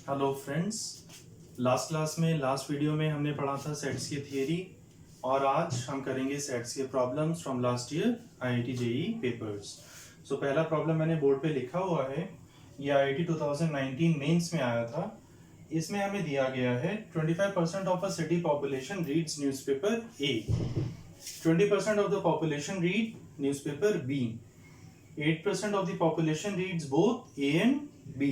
Hello friends, last video में हमने पढ़ा था सेट्स की थियरी और आज हम करेंगे सेट्स के problems from last year IIT JEE papers. So पहला प्रॉब्लम मैंने बोर्ड पे लिखा हुआ है, ये आईआईटी 2019 मेंस में आया था। इसमें हमें दिया गया है 25% of a city population reads newspaper A, 20% of the population read newspaper B, 8% of the population reads both A and B.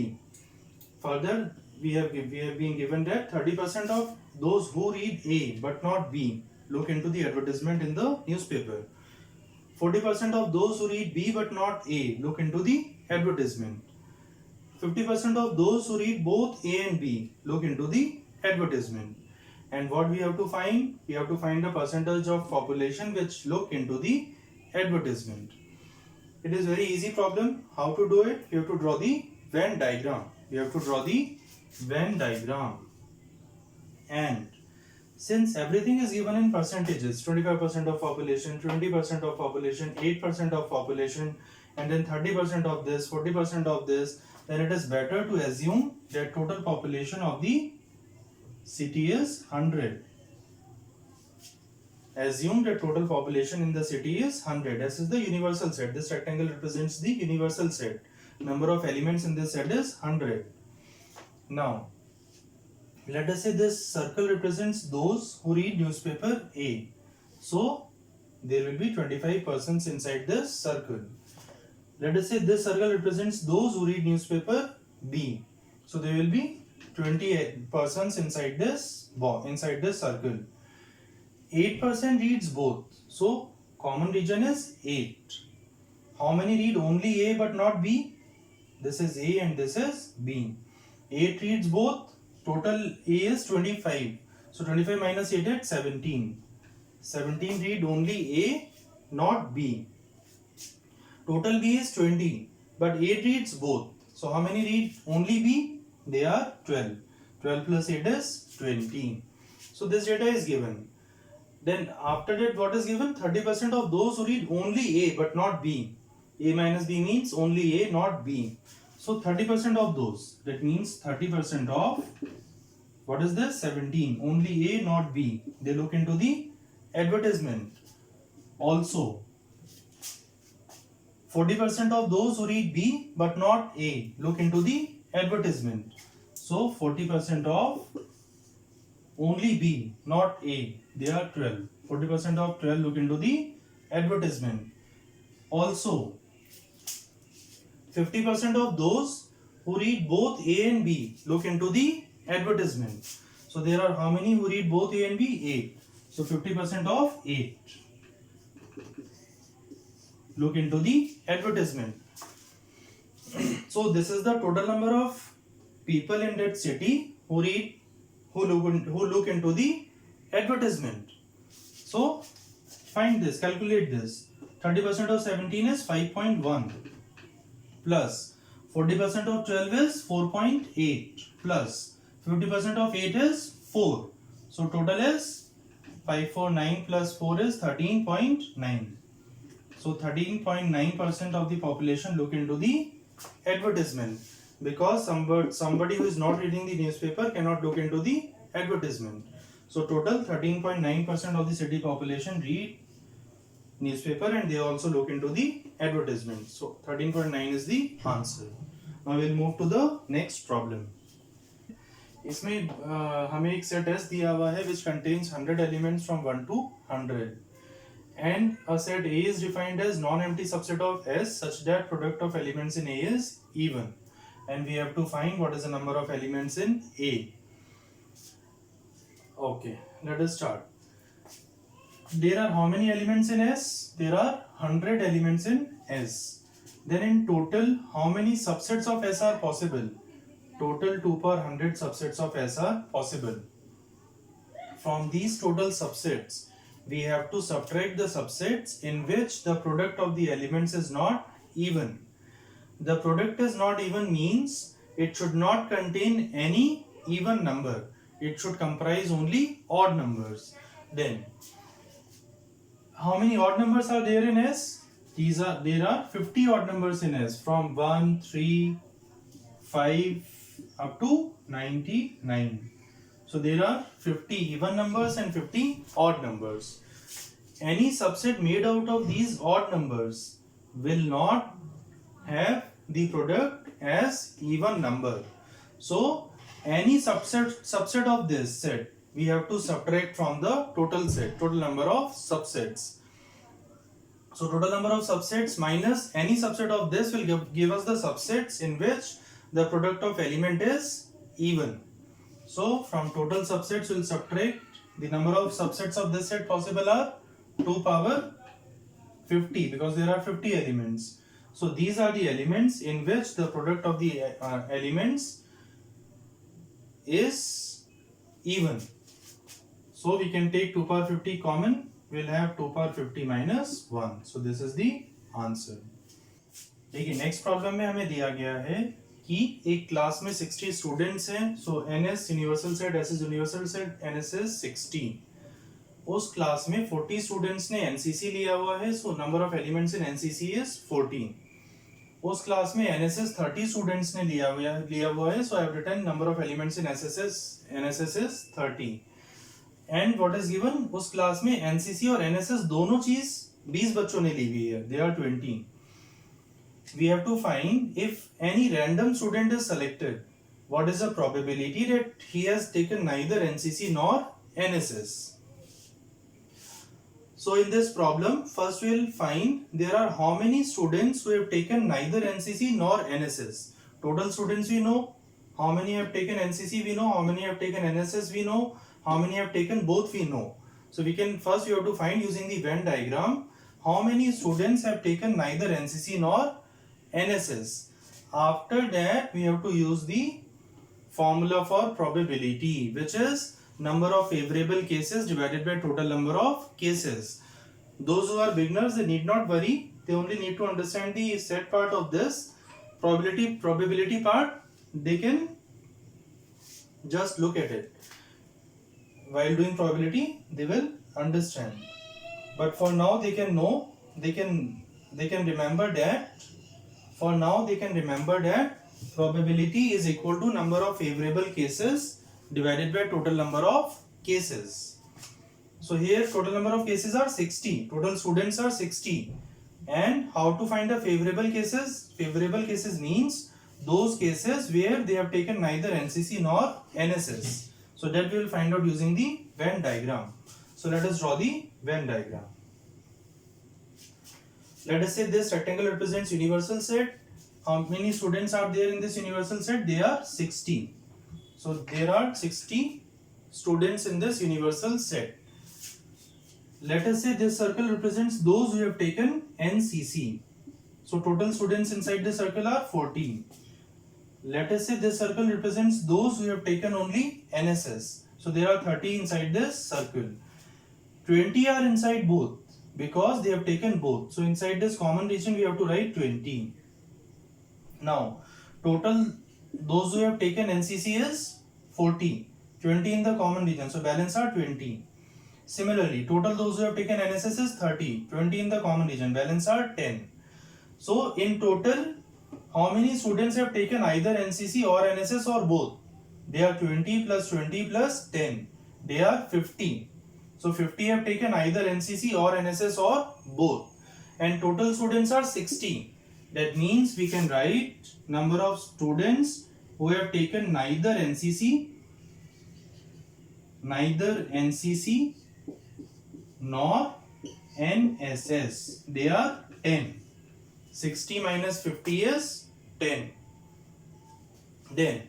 Further, we have been given that 30% of those who read A but not B look into the advertisement in the newspaper. 40% of those who read B but not A look into the advertisement. 50% of those who read both A and B look into the advertisement. And what we have to find? We have to find the percentage of population which look into the advertisement. It is very easy problem. How to do it? You have to draw the Venn diagram. You have to draw the Venn diagram. And since everything is given in percentages, 25% of population, 20% of population, 8% of population, and then 30% of this, 40% of this, then it is better to assume that total population of the city is 100. Assume that total population in the city is 100. This is the universal set. This rectangle represents the universal set. Number of elements in this set is 100. Now, let us say this circle represents those who read newspaper A. So, there will be 25 persons inside this circle. Let us say this circle represents those who read newspaper B. So, there will be 20 persons inside this circle. 8% reads both. So, common region is 8. How many read only A but not B? This is A and this is B. 8 reads both. Total A is 25. So, 25 minus 8 is 17. 17 read only A, not B. Total B is 20. But 8 reads both. So, how many read only B? They are 12. 12 plus 8 is 20. So, this data is given. Then after that, what is given? 30% of those who read only A but not B. A minus B means only A, not B. So 30% of those. That means 30% of, what is this? 17. Only A, not B. They look into the advertisement. Also, 40% of those who read B but not A look into the advertisement. So 40% of only B, not A. They are 12. 40% of 12 look into the advertisement. Also, 50% of those who read both A and B look into the advertisement. So, there are how many who read both A and B? 8. So, 50% of 8 look into the advertisement. So, this is the total number of people in that city who look into the advertisement. So, find this, calculate this. 30% of 17 is 5.1 plus 40% of 12 is 4.8 plus 50% of 8 is 4. So, total is 549 plus 4 is 13.9. So, 13.9% of the population look into the advertisement, because somebody who is not reading the newspaper cannot look into the advertisement. So total 13.9% of the city population read newspaper and they also look into the advertisement. So 13.9 is the answer. Now we'll move to the next problem. इसमें हमें एक set S दिया हुआ है which contains 100 elements from 1 to 100, and a set A is defined as non-empty subset of S such that product of elements in A is even, and we have to find what is the number of elements in A. Okay, let us start. There are how many elements in S? There are 100 elements in S. Then in total, how many subsets of S are possible? Total 2 per 100 subsets of S are possible. From these total subsets, we have to subtract the subsets in which the product of the elements is not even. The product is not even means it should not contain any even number. It should comprise only odd numbers. Then, how many odd numbers are there in S? There are 50 odd numbers in S, from 1, 3, 5, up to 99. So there are 50 even numbers and 50 odd numbers. Any subset made out of these odd numbers will not have the product as even number. So any subset of this set we have to subtract from the total set, total number of subsets. So total number of subsets minus any subset of this will give us the subsets in which the product of element is even. So from total subsets we'll subtract the number of subsets of this set possible are 2 power 50 because there are 50 elements. So these are the elements in which the product of the elements is even. So we can take 2 power 50 common, we'll have 2 power 50 minus 1. So this is the answer. देखिए next problem में हमें दिया गया है कि एक class में 60 students हैं. सो NS universal set, S is universal set, NS is 60. उस क्लास में 40 स्टूडेंट्स ने NCC लिया हुआ है. So number of elements in NCC is 14. उस क्लास में NSS 30 स्टूडेंट्स ने लिया हुआ है. So I have written number of elements in NSS is 30. And what is given, उस क्लास में NCC और NSS दोनों चीज 20 बच्चों ने ली हुई है. They are 20. We have to find if any random student is selected, what is the probability that he has taken neither NCC nor NSS. So in this problem, first we will find there are how many students who have taken neither NCC nor NSS. Total students we know, how many have taken NCC we know, how many have taken NSS we know, how many have taken both we know. So we have to find using the Venn diagram how many students have taken neither NCC nor NSS. After that we have to use the formula for probability, which is number of favorable cases divided by total number of cases. Those who are beginners, they need not worry, they only need to understand the set part of this. Probability part, they can just look at it. While doing probability they will understand, but for now they can know, they can remember that. For now they can remember that probability is equal to number of favorable cases divided by total number of cases. So here total number of cases are 60, total students are 60. And how to find the favorable cases? Favorable cases means those cases where they have taken neither NCC nor NSS. So that we will find out using the Venn diagram. So let us draw the Venn diagram. Let us say this rectangle represents universal set. How many students are there in this universal set? They are 60. So there are 60 students in this universal set. Let us say this circle represents those who have taken NCC. So total students inside this circle are 14. Let us say this circle represents those who have taken only NSS. So there are 30 inside this circle. 20 are inside both, because they have taken both. So inside this common region we have to write 20. Now total those who have taken NCC is 40. 20 in the common region, so balance are 20. Similarly total those who have taken NSS is 30. 20 in the common region, balance are 10. So in total how many students have taken either NCC or NSS or both? They are 20 plus 20 plus 10. They are 50. So 50 have taken either NCC or NSS or both, and total students are 60. That means we can write number of students who have taken neither NCC nor NSS. They are 10. 60 minus 50 is 10. Then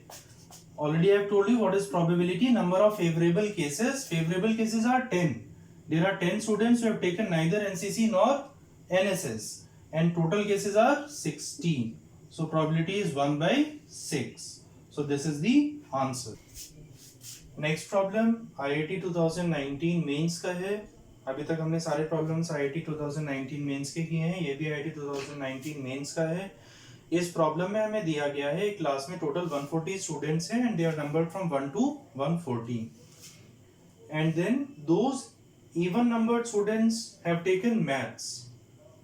already I have told you what is probability. Number of favorable cases. Favorable cases are 10. There are 10 students who have taken neither NCC nor NSS, and total cases are 60. So probability is 1 by 6. So this is the answer. Next problem IIT 2019 mains का है. अभी तक हमने सारे problems IIT 2019 mains के किए हैं. ये भी IIT 2019 मेंस का है. इस प्रॉब्लम में हमें दिया गया है क्लास में टोटल 140 स्टूडेंट्स हैं, and they are numbered from 1 to 140. And then those even numbered students have taken maths.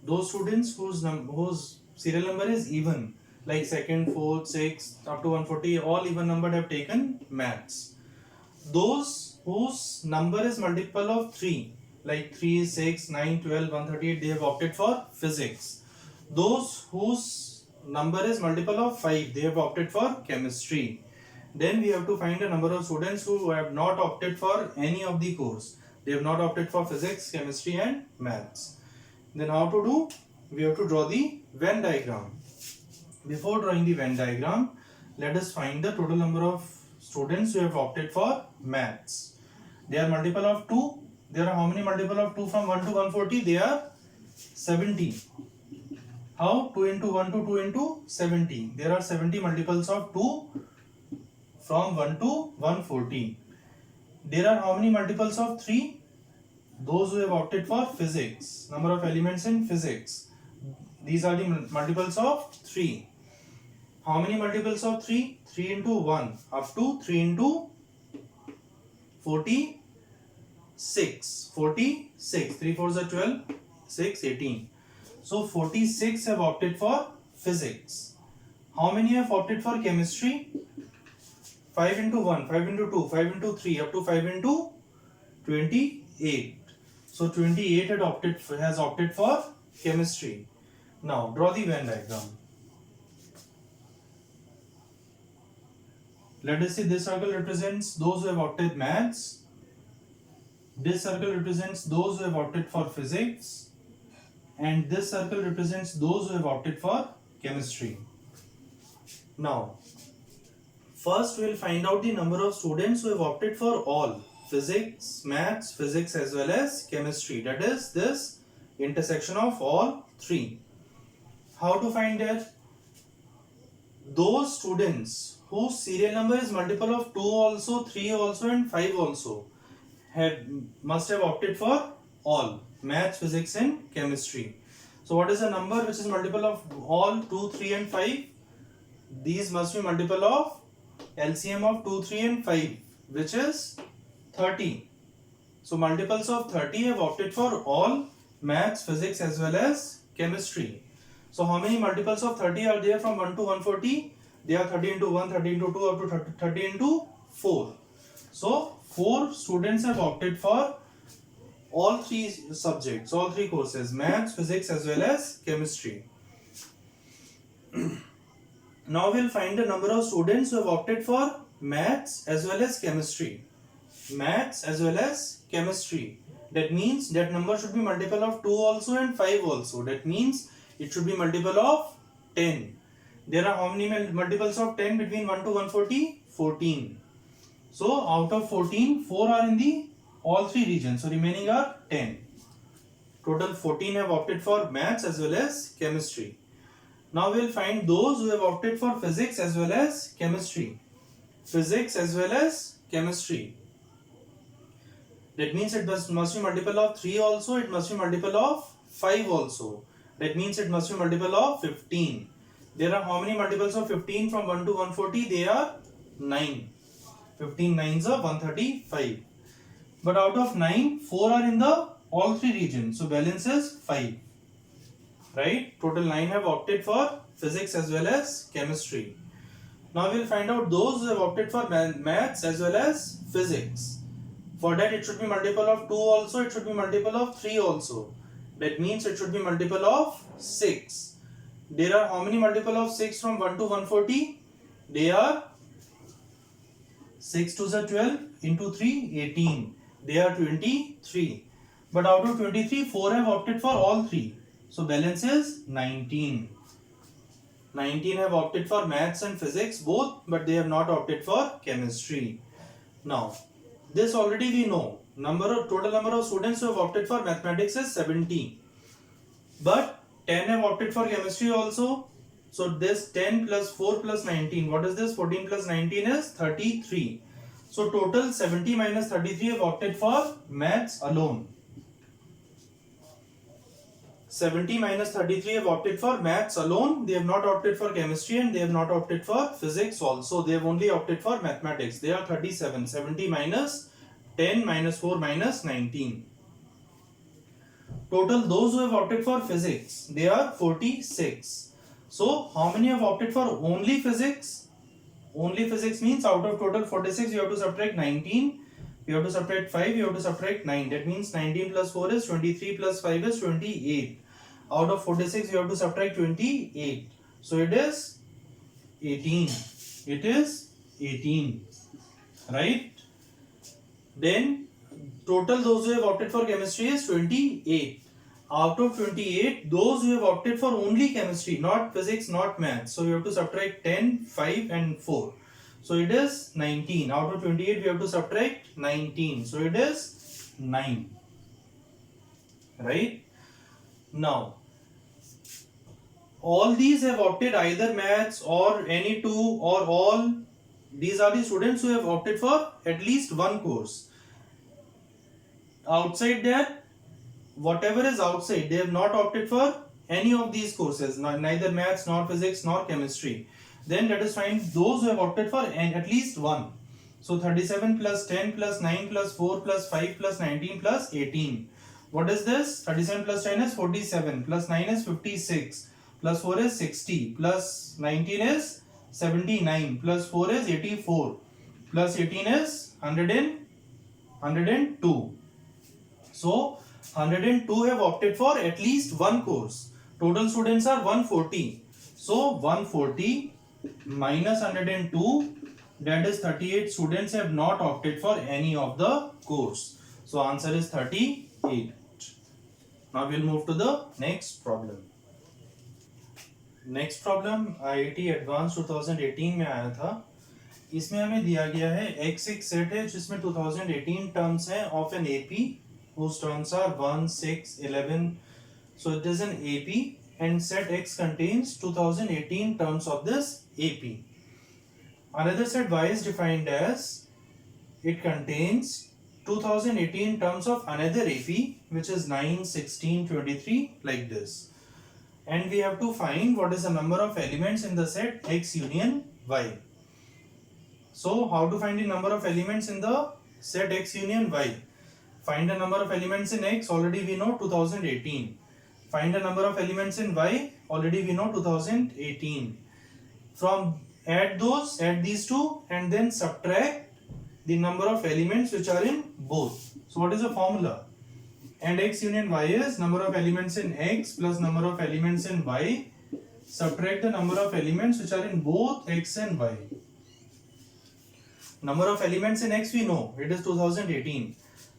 Those students whose serial number is even, like second, fourth, sixth, up to 140, all even numbered have taken maths. Those whose number is multiple of 3, like 3, 6, 9, 12, 138, they have opted for physics. Those whose number is multiple of 5, they have opted for chemistry. Then we have to find a number of students who have not opted for any of the course. They have not opted for physics, chemistry and maths. Then how to do? We have to draw the Venn diagram. Before drawing the Venn diagram, let us find the total number of students who have opted for maths. They are multiple of 2. There are how many multiple of 2 from 1 to 140? They are 70. How? 2 into 1 to 2 into 70. There are 70 multiples of 2 from 1 to 140. There are how many multiples of 3? Those who have opted for physics. Number of elements in physics. These are the multiples of 3. How many multiples of 3? 3 into 1 up to 3 into 46. 46. 3 4s are 12. 6, 18. So 46 have opted for physics. How many have opted for chemistry? 5 into 1, 5 into 2, 5 into 3, up to 5 into 28. So 28 has opted for chemistry. Now draw the Venn diagram. Let us see, this circle represents those who have opted maths. This circle represents those who have opted for physics. And this circle represents those who have opted for chemistry. Now, first we will find out the number of students who have opted for all physics, maths, physics as well as chemistry. That is this intersection of all three. How to find that? Those students whose serial number is multiple of 2 also, 3 also and 5 also must have opted for all maths, physics and chemistry. So what is the number which is multiple of all 2, 3 and 5? These must be multiple of LCM of 2, 3 and 5, which is 30. So multiples of 30 have opted for all maths, physics as well as chemistry. So how many multiples of 30 are there from 1 to 140? They are 30 into 1, 30 into 2 up to 30 into 4. So 4 students have opted for all 3 subjects, all 3 courses, maths, physics as well as chemistry. Now we will find the number of students who have opted for maths as well as chemistry. Maths as well as chemistry. That means that number should be multiple of 2 also and 5 also. That means it should be multiple of 10. There are how many multiples of 10 between 1 to 140? 14. So out of 14, 4 are in the all 3 regions. So remaining are 10. Total 14 have opted for maths as well as chemistry. Now we will find those who have opted for physics as well as chemistry. Physics as well as chemistry. That means it must be multiple of 3 also, it must be multiple of 5 also. That means it must be multiple of 15. There are how many multiples of 15 from 1 to 140? They are 9. 15 9s are 135. But out of 9, 4 are in the all 3 regions. So balance is 5. Right? Total 9 have opted for physics as well as chemistry. Now we will find out those who have opted for maths as well as physics. For that it should be multiple of 2 also, it should be multiple of 3 also. That means it should be multiple of 6. There are how many multiple of 6 from 1 to 140? They are 6 2s are 12 into 3, 18. They are 23. But out of 23, 4 have opted for all 3. So balance is 19. 19 have opted for maths and physics both, but they have not opted for chemistry. Now, this already we know. Total number of students who have opted for mathematics is 70. But 10 have opted for chemistry also. So this 10 plus 4 plus 19. What is this? 14 plus 19 is 33. So total 70 minus 33 have opted for maths alone. 70 minus 33 have opted for maths alone. They have not opted for chemistry and they have not opted for physics also. They have only opted for mathematics. They are 37. 70 minus 10 minus 4 minus 19. Total those who have opted for physics, they are 46. So how many have opted for only physics? Only physics means out of total 46 you have to subtract 19, you have to subtract 5, you have to subtract 9. That means 19 plus 4 is 23 plus 5 is 28. Out of 46 you have to subtract 28. So it is 18. It is 18. Right? Then total those who have opted for chemistry is 28. Out of 28, those who have opted for only chemistry, not physics, not maths. So you have to subtract 10, 5 and 4. So it is 19. Out of 28, we have to subtract 19. So it is 9. Right? Now, all these have opted either maths or any two or all. These are the students who have opted for at least one course. Outside that, whatever is outside, they have not opted for any of these courses, neither maths, nor physics, nor chemistry. Then let us find those who have opted for at least one. So 37 plus 10 plus 9 plus 4 plus 5 plus 19 plus 18. What is this? 37 plus 10 is 47, plus 9 is 56, plus 4 is 60, plus 19 is 79, plus 4 is 84, plus 18 is 102. So 102 have opted for at least one course. Total students are 140. So 140 minus 102, that is 38 students have not opted for any of the course. So answer is 38. Now we'll move to the next problem. Next problem IIT advance 2018 में आया था. इसमें हमें दिया गया है x एक set है जिसमें 2018 टर्म्स हैं of an AP whose terms are 1, 6, 11. So it is an AP and set X contains 2018 terms of this AP. Another set Y is defined as it contains 2018 terms of another AP which is 9, 16, 23 like this. And we have to find what is the number of elements in the set X union Y. So how to find the number of elements in the set X union Y? Find the number of elements in X, already we know 2018. Find the number of elements in Y, already we know 2018. From add these two and then subtract the number of elements which are in both. So what is the formula? And X union Y is number of elements in X plus number of elements in Y. Subtract the number of elements which are in both X and Y. Number of elements in X we know, it is 2018.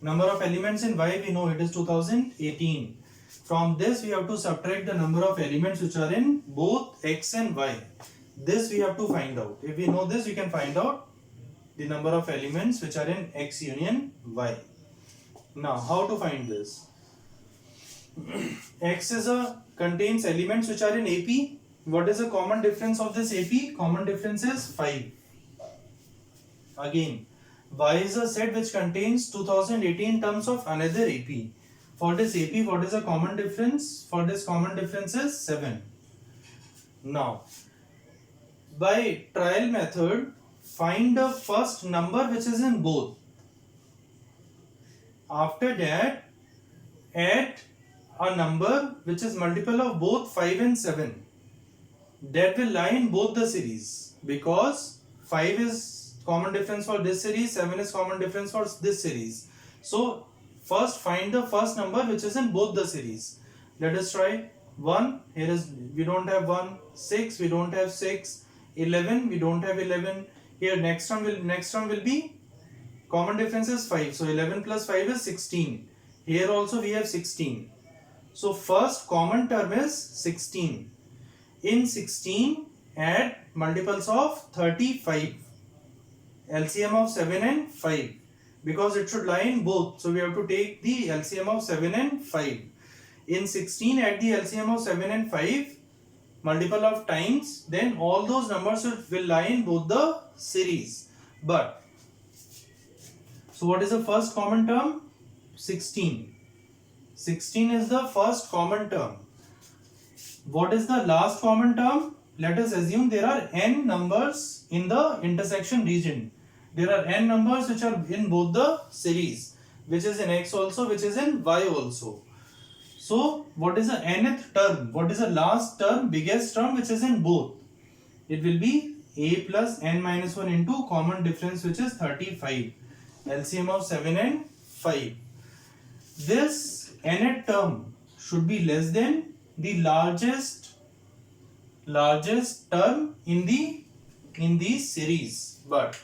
Number of elements in Y we know, it is 2018. From this we have to subtract the number of elements which are in both X and Y. This we have to find out. If we know this, we can find out the number of elements which are in X union Y. Now, how to find this? X contains elements which are in AP. What is the common difference of this AP? Common difference is 5. Again, Y is a set which contains 2018 terms of another AP. For this AP, what is the common difference? For this common difference is 7. Now, by trial method, find the first number which is in both. After that, add a number which is multiple of both 5 and 7. That will lie in both the series, because 5 is common difference for this series, 7 is common difference for this series. So first find the first number which is in both the series. Let us try. 1, here is, we don't have 1. 6, we don't have 6. 11, we don't have 11. Here next one will be common difference is 5. So 11 plus 5 is 16. Here also we have 16. So first common term is 16. In 16, add multiples of 35. LCM of 7 and 5. Because it should lie in both. So we have to take the LCM of 7 and 5. In 16, add the LCM of 7 and 5. Multiple of times. Then all those numbers will lie in both the series. But so what is the first common term? 16. 16 is the first common term. What is the last common term? Let us assume there are n numbers in the intersection region. There are n numbers which are in both the series, which is in X also, which is in Y also. So what is the nth term? What is the last term, biggest term which is in both? It will be a plus n minus 1 into common difference, which is 35. LCM of 7 and 5. This nth term should be less than the largest term in the series, but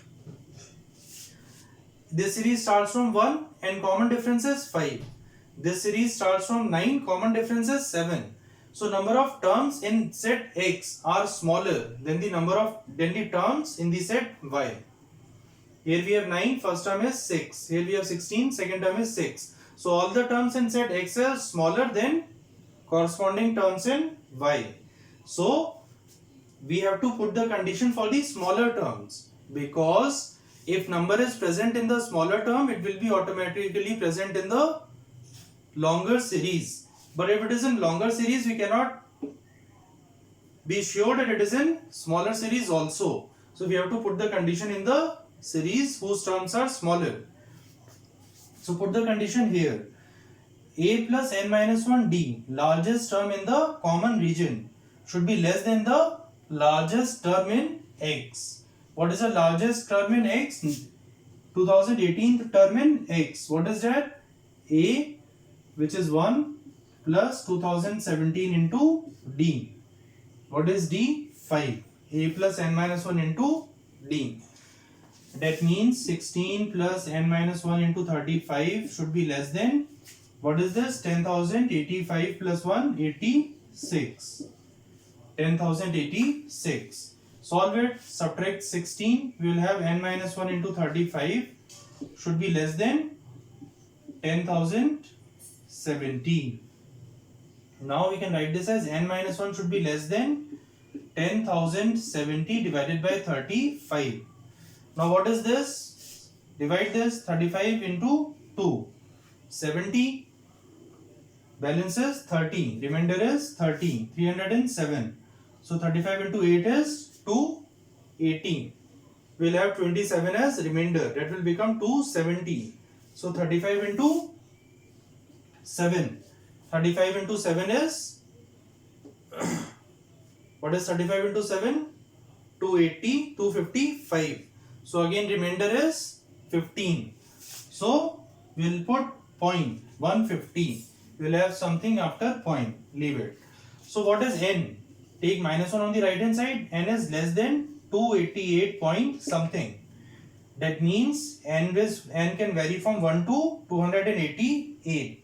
this series starts from 1 and common difference is 5. This series starts from 9, common difference is 7. So number of terms in set X are smaller than the terms in the set Y. Here we have 9, first term is 6. Here we have 16, second term is 6. So all the terms in set X are smaller than corresponding terms in Y. So we have to put the condition for the smaller terms, because if number is present in the smaller term, it will be automatically present in the longer series. But if it is in longer series, we cannot be sure that it is in smaller series also. So we have to put the condition in the series whose terms are smaller. So put the condition here. A plus n minus 1 d, largest term in the common region, should be less than the largest term in X. What is the largest term in X? 2018 term in X. What is that? A, which is 1, plus 2017 into D. What is D? 5. A plus n minus 1 into D. That means 16 plus n minus 1 into 35 should be less than, what is this? 10,085 plus 1, 86. 10,086. Solve it, subtract 16, we will have n minus 1 into 35 should be less than 10,017. Now we can write this as n minus 1 should be less than 10,070 divided by 35. Now what is this? Divide this, 35 into 2. 70, balance is 30, remainder is 30, 307. So 35 into 8 is 280. We will have 27 as remainder, that will become 270. So 35 into 7. 35 into 7 is what is 35 into 7? 280, 255. So again remainder is 15. So we will put point 150. We will have something after point, leave it. So what is n? Take minus 1 on the right hand side. N is less than 288 point something. That means n can vary from 1 to 288.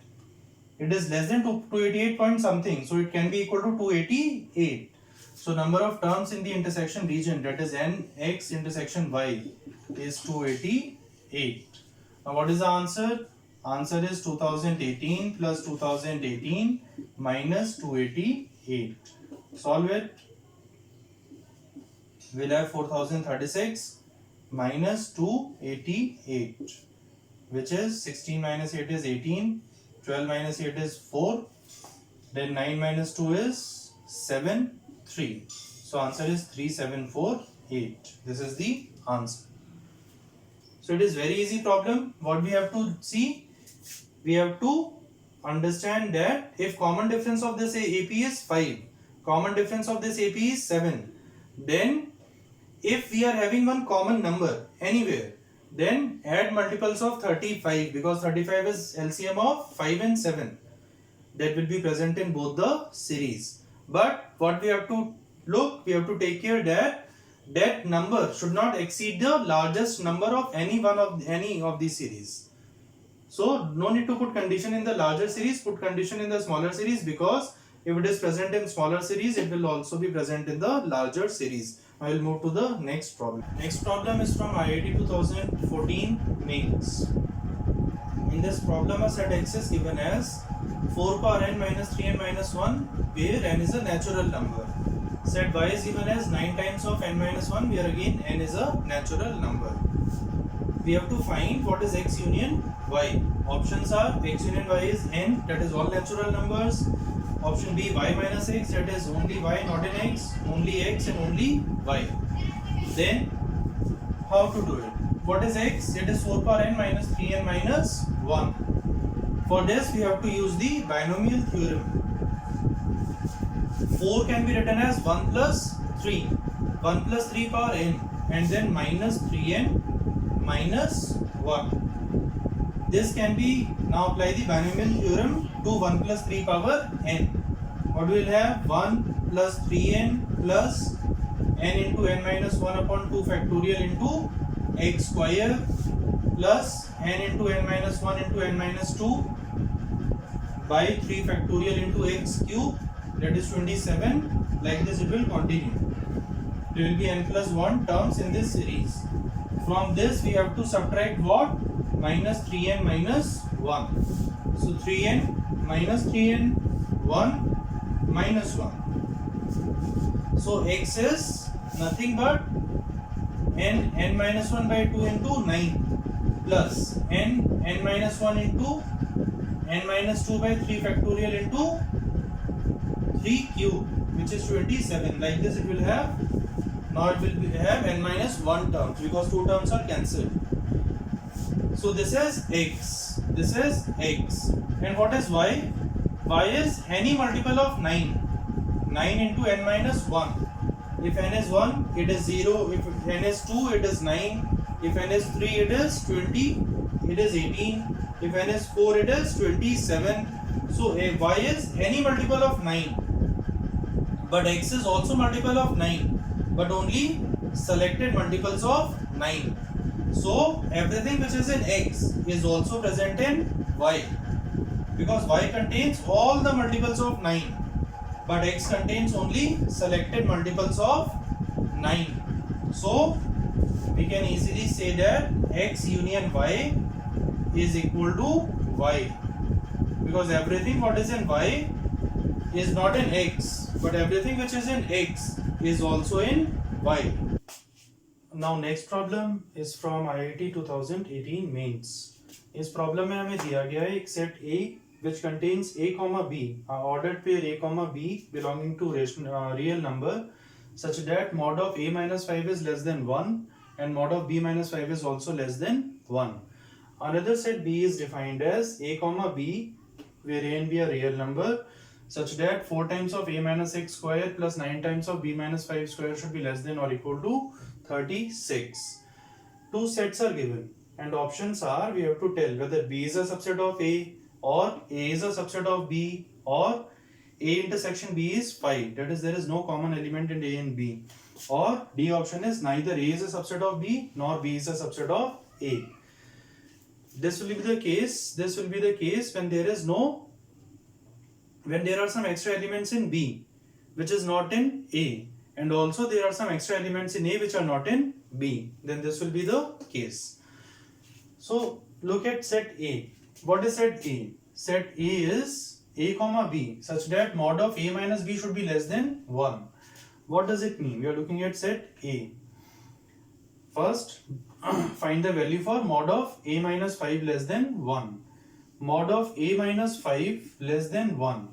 It is less than 288 point something, so it can be equal to 288. So number of terms in the intersection region, that is n x intersection y, is 288. Now what is the answer? Answer is 2018 plus 2018 minus 288. Solve it. We'll have 4036 minus 288, which is 16 minus 8 is 18, 12 minus 8 is 4, then 9 minus 2 is 7, 3. So answer is 3748. This is the answer. So it is very easy problem. What we have to see? We have to understand that if common difference of this AP is 5, common difference of this AP is 7, then if we are having one common number anywhere, then add multiples of 35, because 35 is LCM of 5 and 7. That will be present in both the series. But what we have to look, we have to take care that that number should not exceed the largest number of any of these series. So no need to put condition in the larger series, put condition in the smaller series, because if it is present in smaller series, it will also be present in the larger series. I will move to the next problem. Next problem is from IIT 2014 mains. In this problem, a set X is given as 4 power n minus 3n minus 1, where n is a natural number. Set Y is given as 9 times of n minus 1, where again n is a natural number. We have to find what is X union Y. Options are X union Y is n, that is all natural numbers. Option B, y minus x, that is only y not in x, only x and only y. Then how to do it? What is x? It is 4 power n minus 3n minus 1. For this we have to use the binomial theorem. 4 can be written as 1 plus 3, 1 plus 3 power n, and then minus 3n minus 1. This can be, now apply the binomial theorem to 1 plus 3 power n. What we will have? 1 plus 3n plus n into n minus 1 upon 2 factorial into x square plus n into n minus 1 into n minus 2 by 3 factorial into x cube, that is 27. Like this it will continue. There will be n plus 1 terms in this series. From this we have to subtract what? Minus 3n minus 1. So 3n minus 3n 1 minus 1. So x is nothing but n minus 1 by 2 into 9 plus n minus 1 into n minus 2 by 3 factorial into 3 cube, which is 27. Like this it will have. Now it will have n minus 1 terms because 2 terms are cancelled. So this is x. This is x. And what is y? Y is any multiple of 9. 9 into n minus 1. If n is 1, it is 0. If n is 2, it is 9. If n is 3, it is 20. It is 18. If n is 4, it is 27. So y is any multiple of 9. But x is also multiple of 9. But only selected multiples of 9. So everything which is in x is also present in y. Because y contains all the multiples of 9. But x contains only selected multiples of 9. So we can easily say that x union y is equal to y. Because everything what is in y is not in x, but everything which is in x is also in y. Now next problem is from IIT 2018 mains. इस problem में हमें दिया गया है एक set A which contains a comma b, ordered pair a comma b belonging to real number such that mod of a minus 5 is less than 1 and mod of b minus 5 is also less than 1. Another set B is defined as a comma b where a and b are real number such that 4 times of a minus x square plus 9 times of b minus 5 square should be less than or equal to 36. Two sets are given and options are, we have to tell whether b is a subset of a or a is a subset of b or a intersection b is 5, that is there is no common element in a and b, or D option is neither a is a subset of b nor b is a subset of a. This will be the case when there is no, when there are some extra elements in b which is not in a, and also there are some extra elements in a which are not in b, then this will be the case. So look at set A. What is set A? Set A is a comma b such that mod of a minus b should be less than 1. What does it mean? We are looking at set A. First, find the value for mod of a minus 5 less than 1. Mod of a minus 5 less than 1.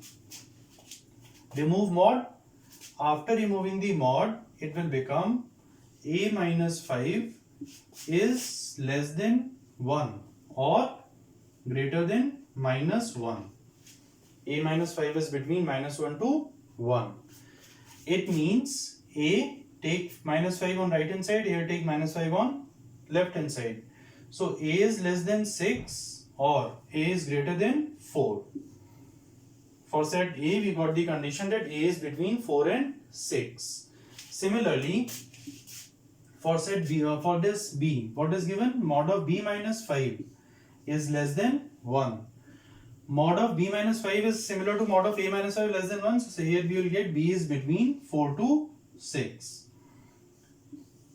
Remove mod. After removing the mod, it will become a minus 5 is less than 1 or greater than minus 1. A minus 5 is between minus 1 to 1. It means A take minus 5 on right hand side, here take minus 5 on left hand side. So A is less than 6 or A is greater than 4. For set A, we got the condition that A is between 4 and 6. Similarly, for set B, for this B, what is given? Mod of B minus 5 is less than 1. Mod of B minus 5 is similar to mod of A minus 5 less than 1. So here we will get B is between 4 to 6.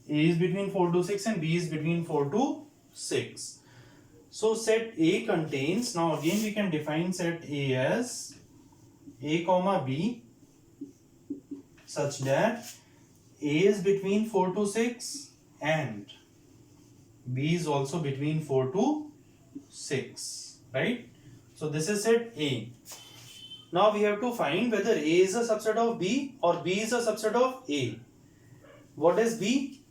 A is between 4 to 6 and B is between 4 to 6. So set A contains, now again we can define set A as a comma b such that A is between 4 to 6 and B is also between 4 to 6, right? So this is set A. Now we have to find whether A is a subset of B or B is a subset of A. What is B?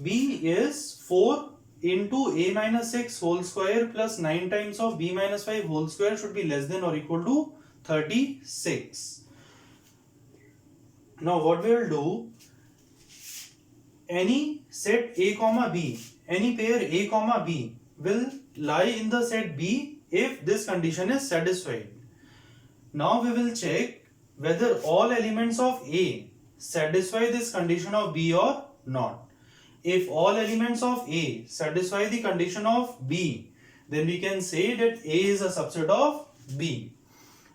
B is 4 into a minus 6 whole square plus 9 times of b minus 5 whole square should be less than or equal to 36. Now what we will do, any set a comma b, any pair a comma b will lie in the set b if this condition is satisfied. Now we will check whether all elements of a satisfy this condition of b or not. If all elements of a satisfy the condition of b, then we can say that a is a subset of b.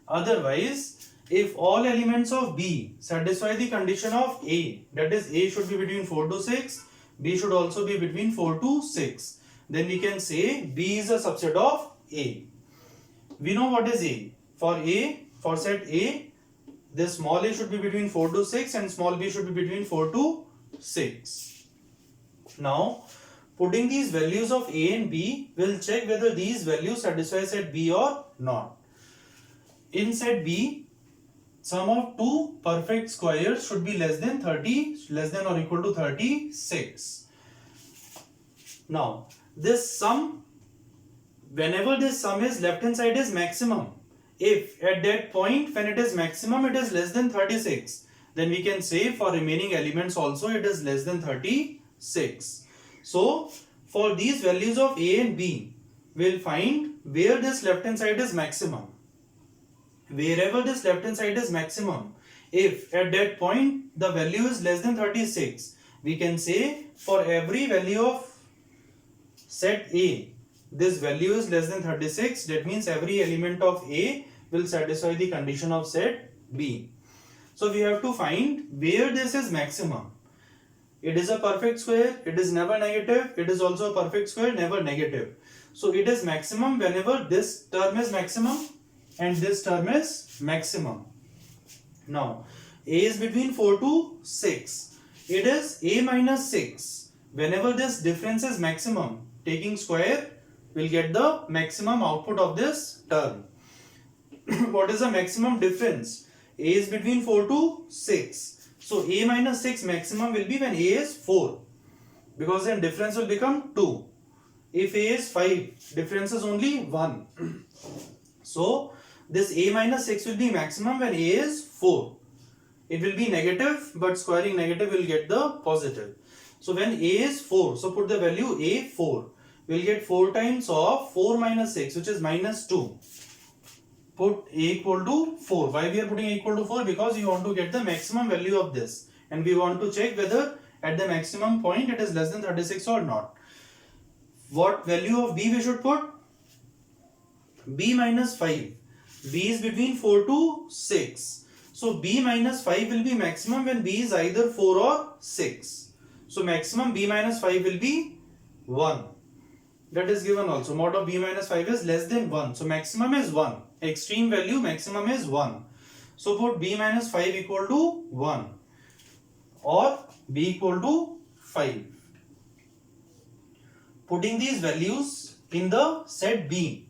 Otherwise, if all elements of b satisfy the condition of a, that is a should be between 4 to 6, b should also be between 4 to 6, then we can say b is a subset of a. We know what is a. For set a, this small a should be between 4 to 6 and small b should be between 4 to 6. Now, putting these values of a and b, we'll check whether these values satisfy set b or not. In set b, sum of two perfect squares should be less than or equal to 36. Now, this sum, whenever this sum is left hand side is maximum, if at that point when it is maximum it is less than 36, then we can say for remaining elements also it is less than 36. So, for these values of a and b, we'll find where this left hand side is maximum. Wherever this left hand side is maximum, if at that point the value is less than 36, we can say for every value of set a, this value is less than 36, that means every element of a will satisfy the condition of set b. So we have to find where this is maximum. It is a perfect square, it is never negative, it is also a perfect square, never negative. So it is maximum whenever this term is maximum and this term is maximum. Now, a is between 4 to 6. It is a minus 6. Whenever this difference is maximum, taking square, we'll get the maximum output of this term. What is the maximum difference? A is between 4 to 6. So a minus 6 maximum will be when a is 4. Because then difference will become 2. If a is 5, difference is only 1. So this a minus 6 will be maximum when a is 4. It will be negative, but squaring negative will get the positive. So when a is 4, so put the value a 4. We'll get 4 times of 4 minus 6, which is minus 2. Put a equal to 4. Why we are putting a equal to 4? Because you want to get the maximum value of this. And we want to check whether at the maximum point it is less than 36 or not. What value of b we should put? b minus 5. b is between 4 to 6. So b minus 5 will be maximum when b is either 4 or 6. So maximum b minus 5 will be 1. That is given also. Mod of b minus 5 is less than 1. So maximum is 1. Extreme value maximum is 1. So put b minus 5 equal to 1 or b equal to 5. Putting these values in the set b,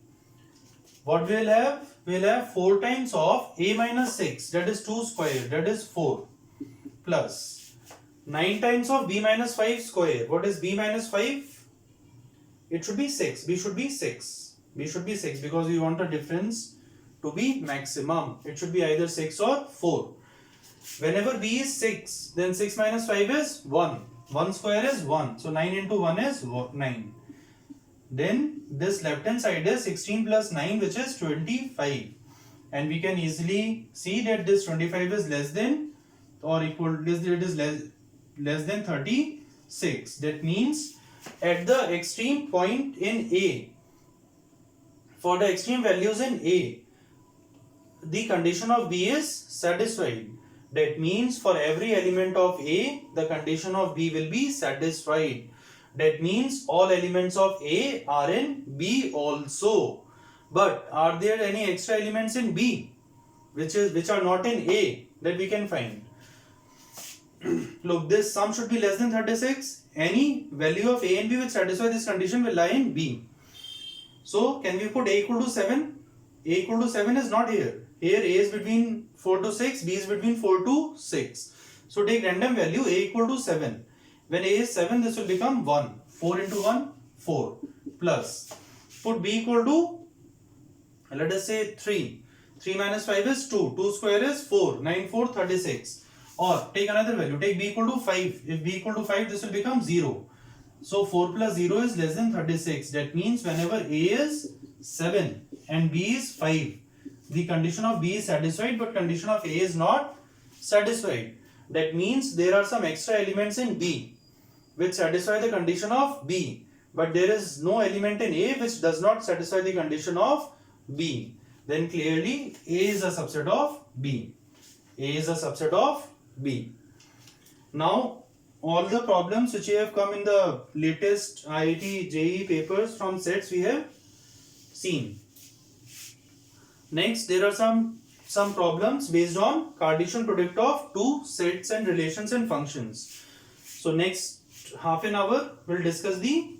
what we will have? We will have 4 times of a minus 6, that is 2 square, that is 4, plus 9 times of b minus 5 square. What is b minus 5? It should be 6. b should be 6. b should be 6 because we want a difference to be maximum. It should be either 6 or 4. Whenever b is 6, then 6 minus 5 is 1. 1 square is 1. So 9 into 1 is 9. Then this left hand side is 16 plus 9, which is 25. And we can easily see that this 25 is less than or equal, it is less than 36. That means at the extreme point in A, for the extreme values in A, the condition of B is satisfied. That means for every element of A, the condition of B will be satisfied. That means all elements of A are in B also. But are there any extra elements in B which are not in A that we can find? Look, this sum should be less than 36. Any value of A and B which satisfy this condition will lie in B. So can we put A equal to 7? A equal to 7 is not here. Here A is between 4 to 6, B is between 4 to 6. So take random value A equal to 7. When A is 7, this will become 1. 4 into 1, 4 plus put b equal to, let us say 3. 3 minus 5 is 2. 2 square is 4. 9 4 36. Or take another value. Take b equal to 5. If b equal to 5, this will become 0. So 4 plus 0 is less than 36. That means whenever a is 7 and b is 5, the condition of b is satisfied, but condition of a is not satisfied. That means there are some extra elements in b which satisfy the condition of b, but there is no element in a which does not satisfy the condition of b. Then clearly a is a subset of b. A is a subset of b. Now all the problems which have come in the latest IIT JEE papers from sets we have seen. Next, there are some problems based on Cartesian product of two sets and relations and functions. So next half an hour we'll discuss the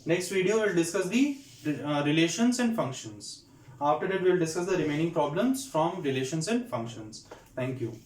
next video will discuss the relations and functions. After that we'll discuss the remaining problems from relations and functions. Thank you.